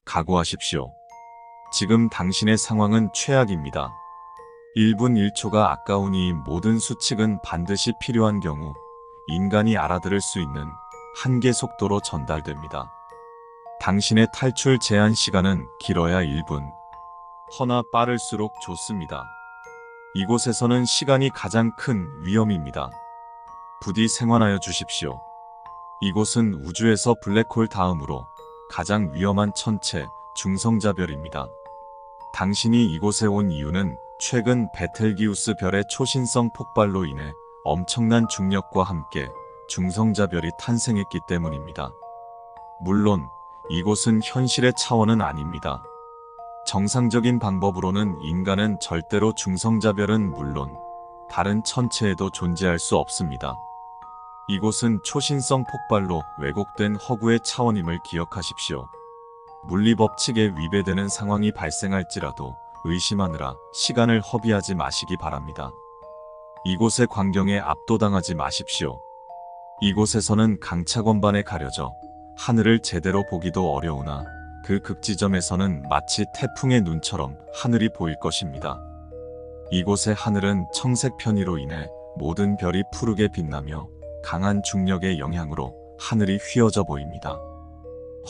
각오하십시오. 지금 당신의 상황은 최악입니다. 1분 1초가 아까우니 모든 수칙은 반드시 필요한 경우 인간이 알아들을 수 있는 한계 속도로 전달됩니다. 당신의 탈출 제한 시간은 길어야 1분. 허나 빠를수록 좋습니다. 이곳에서는 시간이 가장 큰 위험입니다. 부디 생활하여 주십시오. 이곳은 우주에서 블랙홀 다음으로 가장 위험한 천체 중성자별입니다. 당신이 이곳에 온 이유는 최근 베텔기우스 별의 초신성 폭발로 인해 엄청난 중력과 함께 중성자별이 탄생했기 때문입니다. 물론 이곳은 현실의 차원은 아닙니다. 정상적인 방법으로는 인간은 절대로 중성자별은 물론 다른 천체에도 존재할 수 없습니다. 이곳은 초신성 폭발로 왜곡된 허구의 차원임을 기억하십시오. 물리법칙에 위배되는 상황이 발생할지라도 의심하느라 시간을 허비하지 마시기 바랍니다. 이곳의 광경에 압도당하지 마십시오. 이곳에서는 강차건반에 가려져 하늘을 제대로 보기도 어려우나 그 극지점에서는 마치 태풍의 눈처럼 하늘이 보일 것입니다. 이곳의 하늘은 청색 편의로 인해 모든 별이 푸르게 빛나며 강한 중력의 영향으로 하늘이 휘어져 보입니다.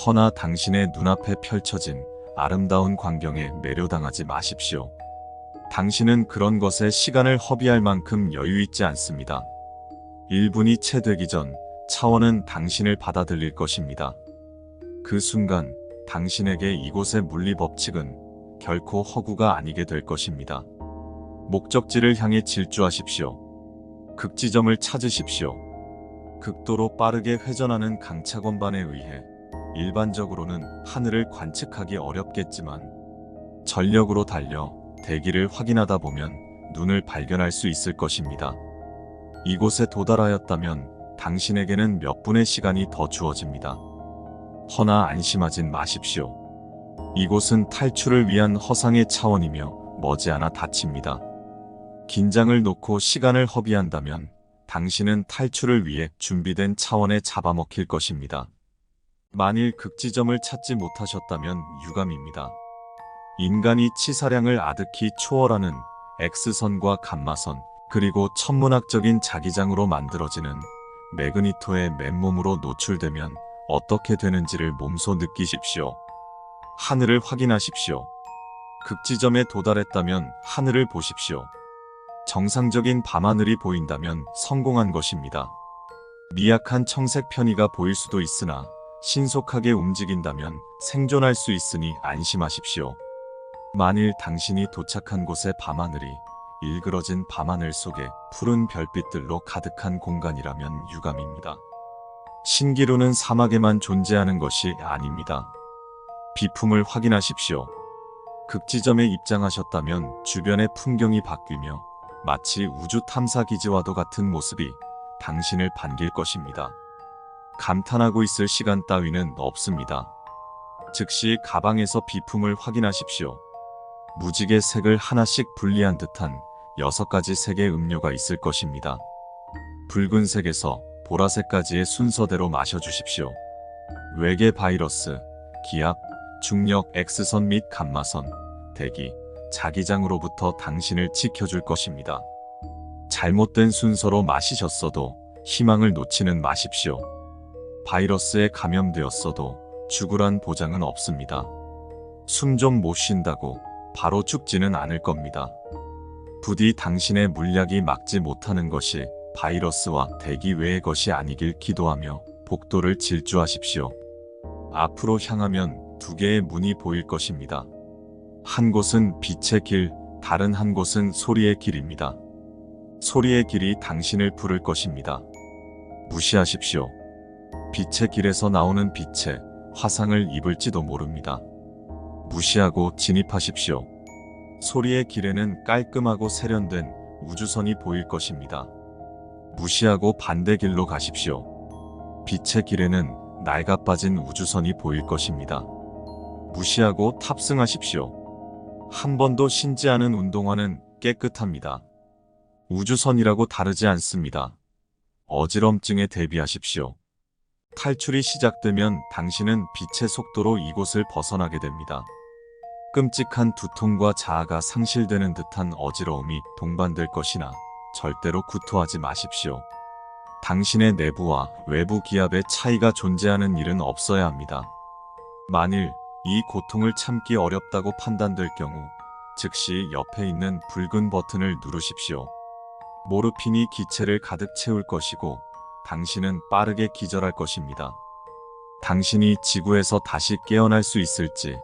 허나 당신의 눈앞에 펼쳐진 아름다운 광경에 매료당하지 마십시오. 당신은 그런 것에 시간을 허비할 만큼 여유 있지 않습니다. 1분이 채 되기 전 차원은 당신을 받아들일 것입니다. 그 순간 당신에게 이곳의 물리법칙은 결코 허구가 아니게 될 것입니다. 목적지를 향해 질주하십시오. 극지점을 찾으십시오. 극도로 빠르게 회전하는 강차건반에 의해 일반적으로는 하늘을 관측하기 어렵겠지만 전력으로 달려 대기를 확인하다 보면 눈을 발견할 수 있을 것입니다. 이곳에 도달하였다면 당신에게는 몇 분의 시간이 더 주어집니다. 허나 안심하진 마십시오. 이곳은 탈출을 위한 허상의 차원이며 머지않아 닫힙니다. 긴장을 놓고 시간을 허비한다면 당신은 탈출을 위해 준비된 차원에 잡아먹힐 것입니다. 만일 극지점을 찾지 못하셨다면 유감입니다. 인간이 치사량을 아득히 초월하는 X선과 감마선 그리고 천문학적인 자기장으로 만들어지는 매그니토의 맨몸으로 노출되면 어떻게 되는지를 몸소 느끼십시오. 하늘을 확인하십시오. 극지점에 도달했다면 하늘을 보십시오. 정상적인 밤하늘이 보인다면 성공한 것입니다. 미약한 청색 편의가 보일 수도 있으나 신속하게 움직인다면 생존할 수 있으니 안심하십시오. 만일 당신이 도착한 곳의 밤하늘이 일그러진 밤하늘 속에 푸른 별빛들로 가득한 공간이라면 유감입니다. 신기루는 사막에만 존재하는 것이 아닙니다. 비품을 확인하십시오. 극지점에 입장하셨다면 주변의 풍경이 바뀌며 마치 우주 탐사 기지와도 같은 모습이 당신을 반길 것입니다. 감탄하고 있을 시간 따위는 없습니다. 즉시 가방에서 비품을 확인하십시오. 무지개 색을 하나씩 분리한 듯한 6가지 색의 음료가 있을 것입니다. 붉은색에서 보라색까지의 순서대로 마셔주십시오. 외계 바이러스, 기압, 중력 X선 및 감마선, 대기, 자기장으로부터 당신을 지켜줄 것입니다. 잘못된 순서로 마시셨어도 희망을 놓치는 마십시오. 바이러스에 감염되었어도 죽으란 보장은 없습니다. 숨 좀 못 쉰다고 바로 죽지는 않을 겁니다. 부디 당신의 물약이 막지 못하는 것이 바이러스와 대기 외의 것이 아니길 기도하며 복도를 질주하십시오. 앞으로 향하면 2개의 문이 보일 것입니다. 한 곳은 빛의 길, 다른 한 곳은 소리의 길입니다. 소리의 길이 당신을 부를 것입니다. 무시하십시오. 빛의 길에서 나오는 빛에 화상을 입을지도 모릅니다. 무시하고 진입하십시오. 소리의 길에는 깔끔하고 세련된 우주선이 보일 것입니다. 무시하고 반대 길로 가십시오. 빛의 길에는 낡아빠진 우주선이 보일 것입니다. 무시하고 탑승하십시오. 한 번도 신지 않은 운동화는 깨끗합니다. 우주선이라고 다르지 않습니다. 어지럼증에 대비하십시오. 탈출이 시작되면 당신은 빛의 속도로 이곳을 벗어나게 됩니다. 끔찍한 두통과 자아가 상실되는 듯한 어지러움이 동반될 것이나 절대로 구토하지 마십시오. 당신의 내부와 외부 기압의 차이가 존재하는 일은 없어야 합니다. 만일 이 고통을 참기 어렵다고 판단될 경우 즉시 옆에 있는 붉은 버튼을 누르십시오. 모르핀이 기체를 가득 채울 것이고 당신은 빠르게 기절할 것입니다. 당신이 지구에서 다시 깨어날 수 있을지,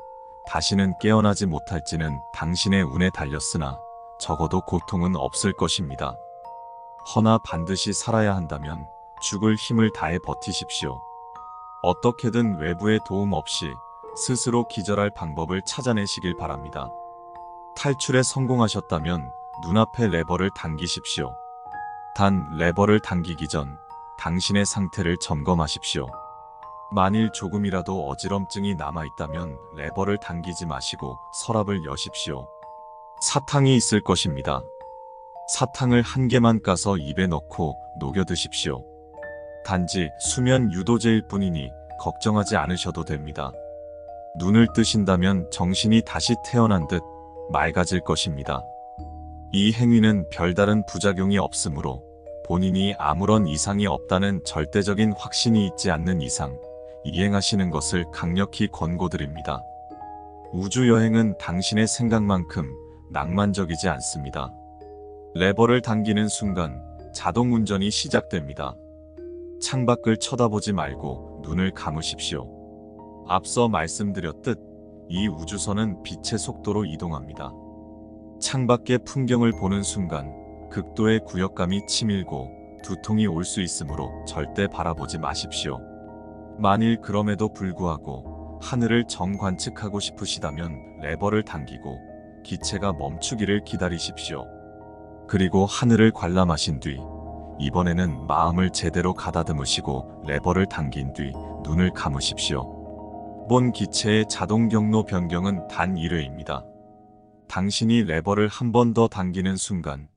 다시는 깨어나지 못할지는 당신의 운에 달렸으나 적어도 고통은 없을 것입니다. 허나 반드시 살아야 한다면 죽을 힘을 다해 버티십시오. 어떻게든 외부의 도움 없이 스스로 기절할 방법을 찾아내시길 바랍니다. 탈출에 성공하셨다면 눈앞의 레버를 당기십시오. 단 레버를 당기기 전 당신의 상태를 점검하십시오. 만일 조금이라도 어지럼증이 남아있다면 레버를 당기지 마시고 서랍을 여십시오. 사탕이 있을 것입니다. 사탕을 한 개만 까서 입에 넣고 녹여 드십시오. 단지 수면 유도제일 뿐이니 걱정하지 않으셔도 됩니다. 눈을 뜨신다면 정신이 다시 태어난 듯 맑아질 것입니다. 이 행위는 별다른 부작용이 없으므로 본인이 아무런 이상이 없다는 절대적인 확신이 있지 않는 이상 이행하시는 것을 강력히 권고드립니다. 우주여행은 당신의 생각만큼 낭만적이지 않습니다. 레버를 당기는 순간 자동운전이 시작됩니다. 창밖을 쳐다보지 말고 눈을 감으십시오. 앞서 말씀드렸듯 이 우주선은 빛의 속도로 이동합니다. 창밖의 풍경을 보는 순간 극도의 구역감이 치밀고 두통이 올 수 있으므로 절대 바라보지 마십시오. 만일 그럼에도 불구하고 하늘을 정관측하고 싶으시다면 레버를 당기고 기체가 멈추기를 기다리십시오. 그리고 하늘을 관람하신 뒤 이번에는 마음을 제대로 가다듬으시고 레버를 당긴 뒤 눈을 감으십시오. 본 기체의 자동 경로 변경은 단 1회입니다. 당신이 레버를 한 번 더 당기는 순간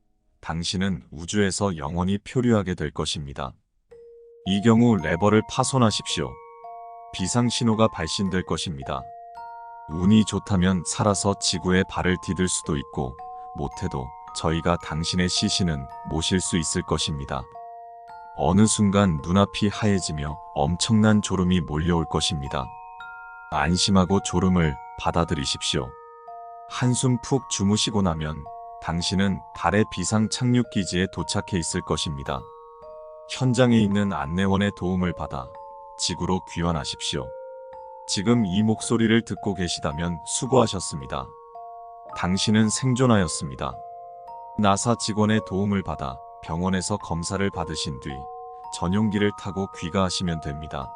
당신은 우주에서 영원히 표류하게 될 것입니다. 이 경우 레버를 파손하십시오. 비상신호가 발신될 것입니다. 운이 좋다면 살아서 지구에 발을 디딜 수도 있고 못해도 저희가 당신의 시신은 모실 수 있을 것입니다. 어느 순간 눈앞이 하얘지며 엄청난 졸음이 몰려올 것입니다. 안심하고 졸음을 받아들이십시오. 한숨 푹 주무시고 나면 당신은 달의 비상 착륙기지에 도착해 있을 것입니다. 현장에 있는 안내원의 도움을 받아 지구로 귀환하십시오. 지금 이 목소리를 듣고 계시다면 수고하셨습니다. 당신은 생존하였습니다. 나사 직원의 도움을 받아 병원에서 검사를 받으신 뒤 전용기를 타고 귀가하시면 됩니다.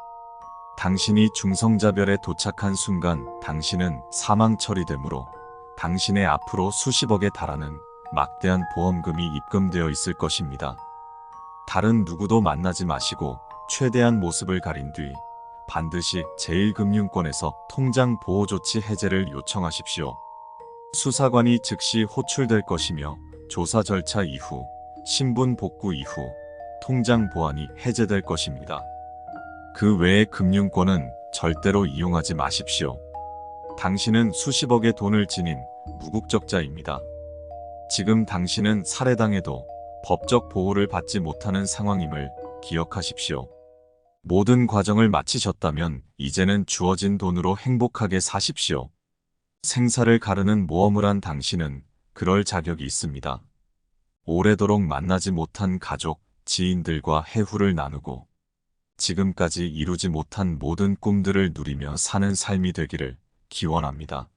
당신이 중성자별에 도착한 순간 당신은 사망 처리되므로 당신의 앞으로 수십억에 달하는 막대한 보험금이 입금되어 있을 것입니다. 다른 누구도 만나지 마시고 최대한 모습을 가린 뒤 반드시 제1금융권에서 통장 보호조치 해제를 요청하십시오. 수사관이 즉시 호출될 것이며 조사 절차 이후, 신분 복구 이후 통장 보안이 해제될 것입니다. 그 외의 금융권은 절대로 이용하지 마십시오. 당신은 수십억의 돈을 지닌 무국적자입니다. 지금 당신은 살해당해도 법적 보호를 받지 못하는 상황임을 기억하십시오. 모든 과정을 마치셨다면 이제는 주어진 돈으로 행복하게 사십시오. 생사를 가르는 모험을 한 당신은 그럴 자격이 있습니다. 오래도록 만나지 못한 가족, 지인들과 해후를 나누고 지금까지 이루지 못한 모든 꿈들을 누리며 사는 삶이 되기를 기원합니다.